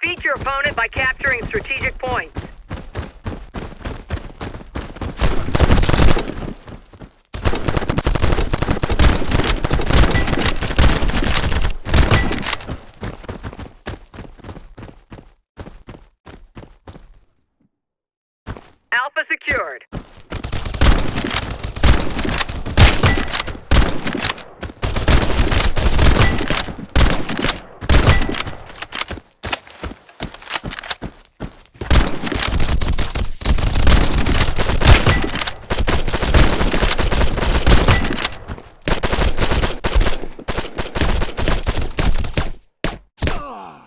Defeat your opponent by capturing strategic points. Alpha secured.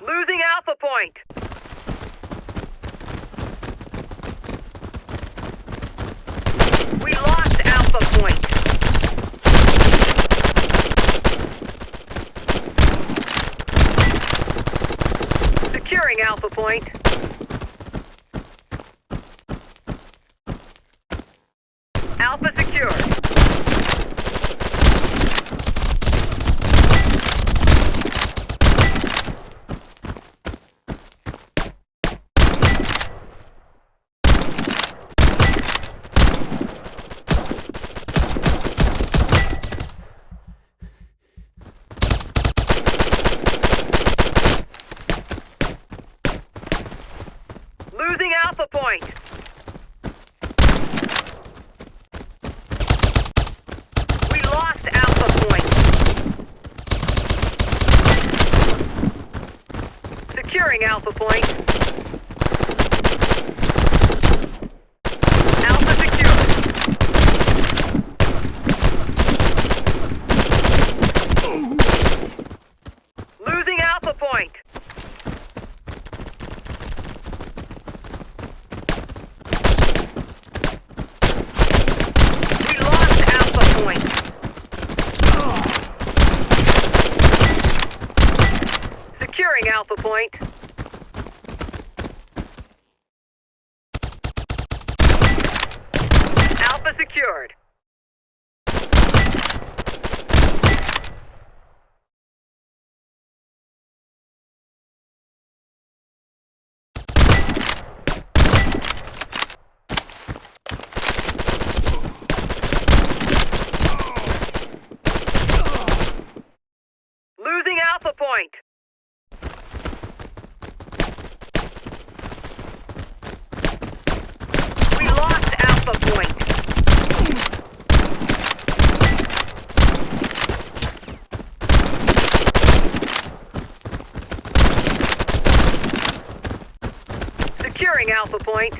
Losing Alpha Point. We lost Alpha Point. Securing Alpha Point. Alpha secured. Losing Alpha Point. We lost Alpha Point. Securing Alpha Point. Alpha secured. Losing Alpha Point. Securing Alpha Point. Alpha secured. Losing Alpha Point. We lost Alpha Point. Securing Alpha Point.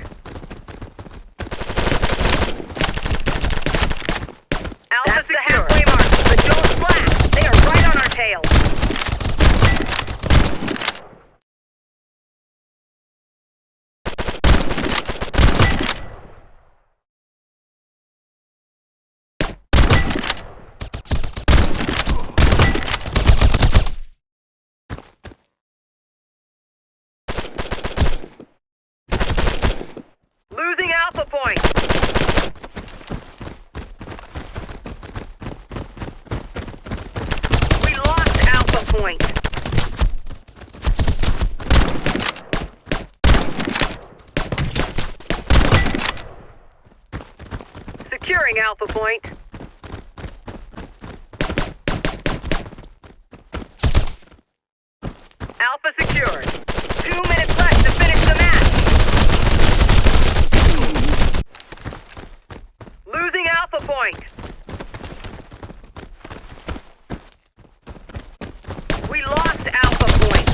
Alpha secured. The halfway mark, but don't splash. They are right on our tail. Losing Alpha Point. We lost Alpha Point. Securing Alpha Point. Alpha secured. 2 minutes left to finish the match. Losing Alpha Point. We lost Alpha Point.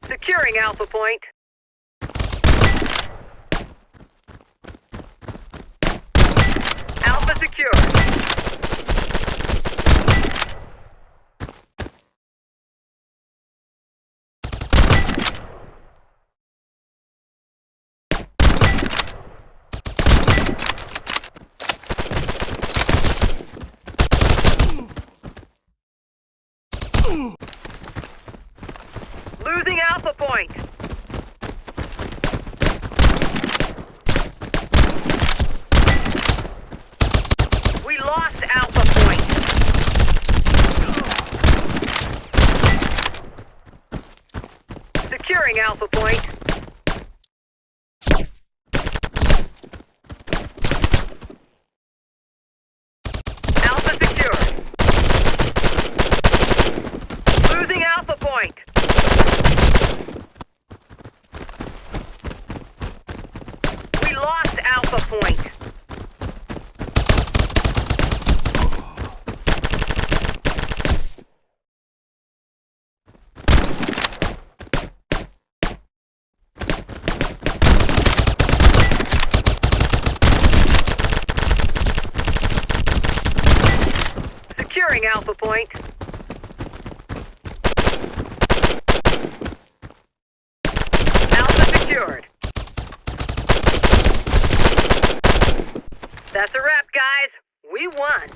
Securing Alpha Point. Alpha secured. Losing Alpha Point. Securing Alpha Point. Alpha secured. Losing Alpha Point. We lost Alpha Point. Securing Alpha Point. Alpha secured. That's a wrap, guys. We won.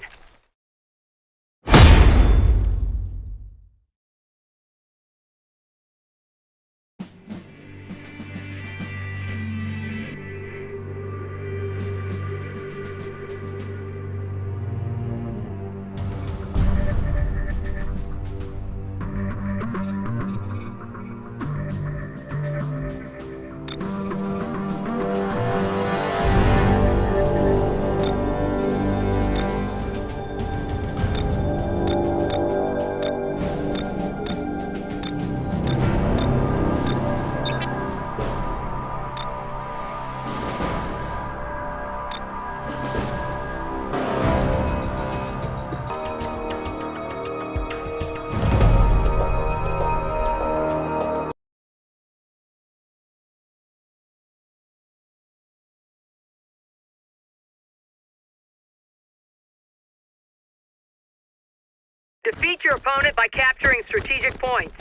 Defeat your opponent by capturing strategic points.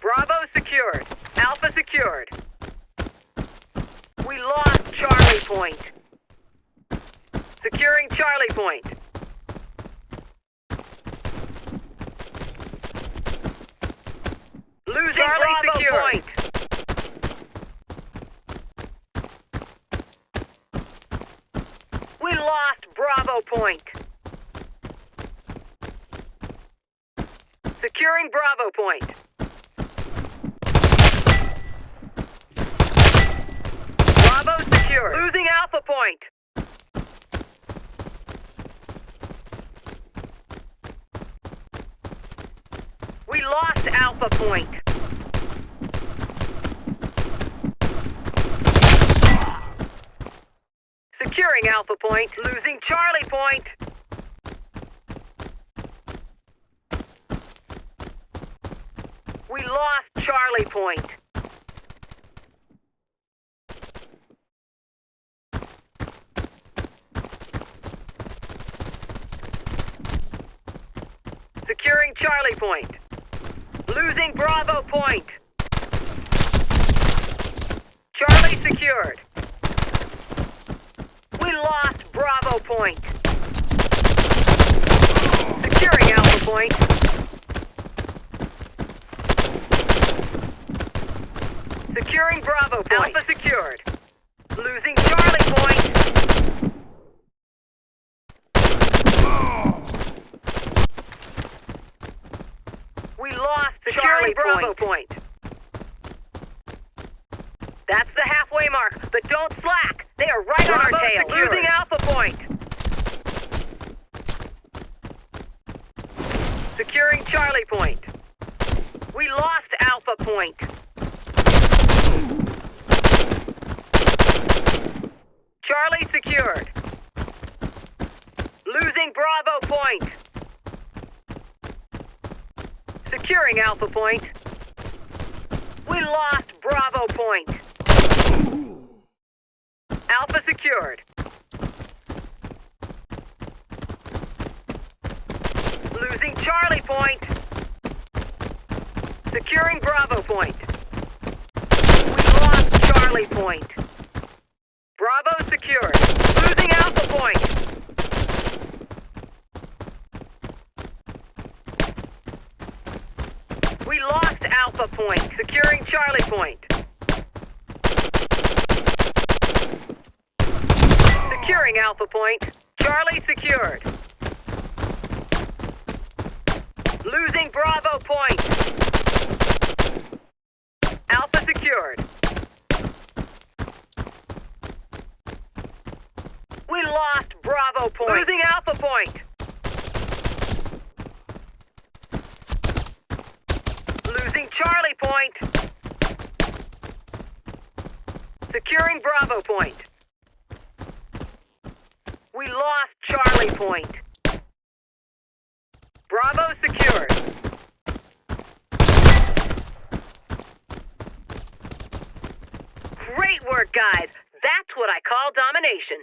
Bravo secured. Alpha secured. We lost Charlie Point. Securing Charlie Point. Losing Charlie Bravo secured. Point. We lost Bravo Point. Securing Bravo Point. Bravo secured. Losing Alpha Point. We lost Alpha Point. Securing Alpha Point. Losing Charlie Point. We lost Charlie Point. Securing Charlie Point. Losing Bravo Point. Charlie secured. We lost Bravo Point. Securing Alpha Point. Securing Bravo Point. Alpha secured. Losing Charlie Point. We lost Charlie Bravo Point. That's the halfway mark, but don't slack. They are right on our tail. Secured. Losing Alpha Point. Securing Charlie Point. We lost Alpha Point. Charlie secured. Losing Bravo Point. Securing Alpha Point. We lost Bravo Point. Alpha secured. Losing Charlie Point. Securing Bravo Point. We lost Charlie Point. Bravo secured. Losing Alpha Point. We lost Alpha Point. Securing Charlie Point. Securing Alpha Point. Charlie secured. Losing Bravo Point. Alpha secured. We lost Bravo Point. Losing Alpha Point. Losing Charlie Point. Securing Bravo Point. We lost Charlie Point. Bravo secured. Great work, guys. That's what I call domination.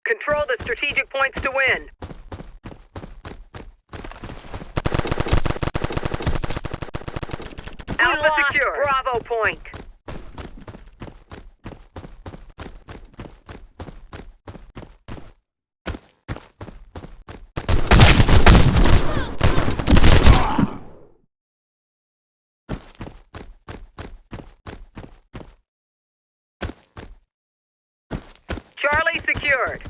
Control the strategic points to win. Alpha secure. Bravo Point. Charlie secured.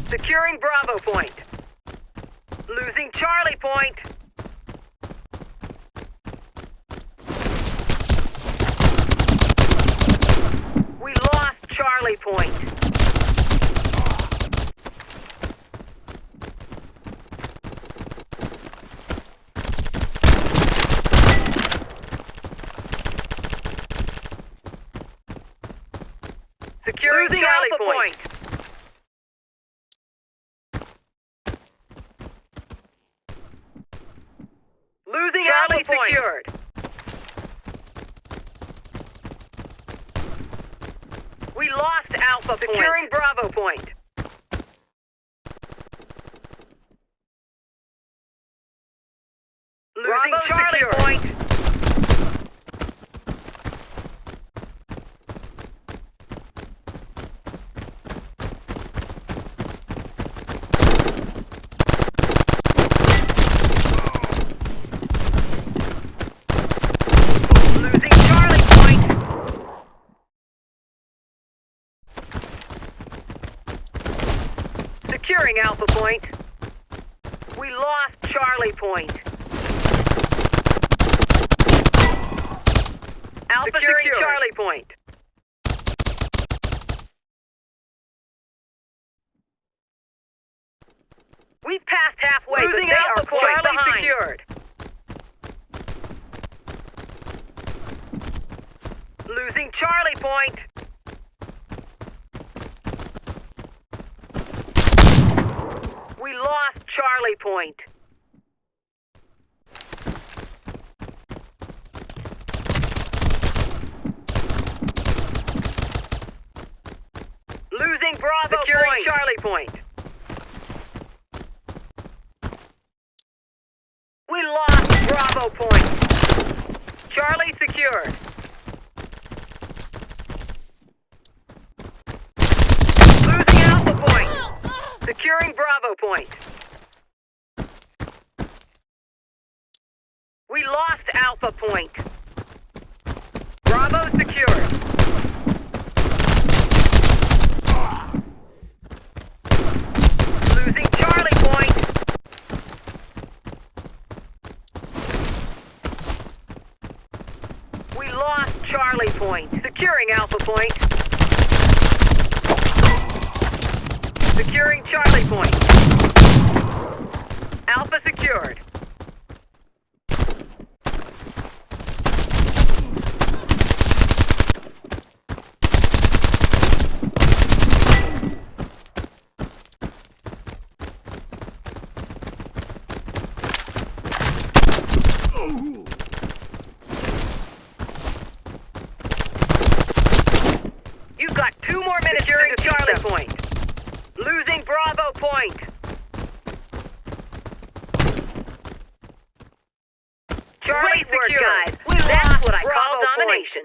Securing Bravo Point. Losing Charlie Point. We lost Charlie Point. Securing Charlie Point. Losing Charlie secured. We lost Alpha Point. Securing Bravo Point. Losing Charlie Point. Losing Charlie Point. Securing Alpha Point. We lost Charlie Point. Alpha securing Charlie Point. We've passed halfway, but they are quite behind. Charlie secured. Losing Charlie Point. We lost Charlie Point. Losing Bravo securing Point. Charlie Point. We lost Bravo Point. Charlie secured. Losing Alpha Point. Securing Bravo Point. We lost Alpha Point. Bravo secured. Losing Charlie Point. point. Securing Alpha Point. Securing Charlie Point. Alpha secured. You've got 2 more minutes securing to Charlie Point. Losing Bravo Point. Charlie secured. Guys. That's what I call domination.